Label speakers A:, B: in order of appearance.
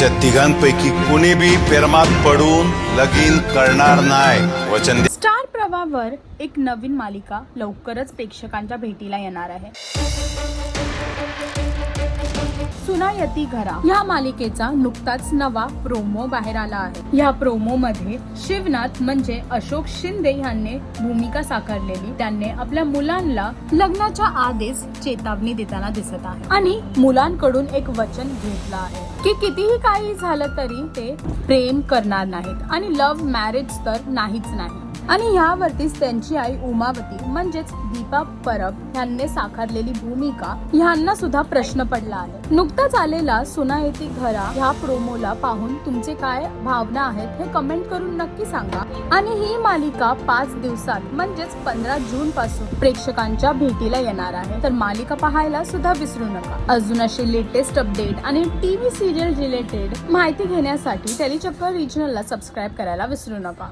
A: आमच्या तिघांपैकी कोणी बी प्रेमात पडून लगीन करणार नाही वचन
B: स्टार प्रवाहावर एक नवीन मालिका लवकरच प्रेक्षकांच्या भेटीला येणार आहे. सुना यती घरा या मालिकेचा नुकताच नवा प्रोमो बाहेर आला आहे. या प्रोमो मध्ये शिवनाथ म्हणजे अशोक शिंदे यांनी भूमिका साकारलेली त्यांनी आपल्या मुलांना लग्नाच्या आधीच चेतावणी देताना दिसत आहे आणि मुलांकडून एक वचन घेतलं आहे की कितीही काही झालं तरी ते प्रेम करणार नाहीत आणि लव्ह मॅरेज तर नाहीच नाही. आणि यावरतीच त्यांची आई उमावती म्हणजेच दीपा परब यांनी साकारलेली भूमिका ह्यांना सुद्धा प्रश्न पडला आहे. नुकताच आलेला सुना येती घरा ह्या प्रोमोला पाहून तुमचे काय भावना आहेत हे कमेंट करून नक्की सांगा. आणि ही मालिका 5 दिवसात म्हणजेच 15 जून पासून प्रेक्षकांच्या भेटीला येणार आहे. तर मालिका पाहायला सुद्धा विसरू नका. अजून असे लेटेस्ट अपडेट आणि टीव्ही सिरियल रिलेटेड माहिती घेण्यासाठी टेलीचक्कर रिजनलला सबस्क्राईब करायला विसरू नका.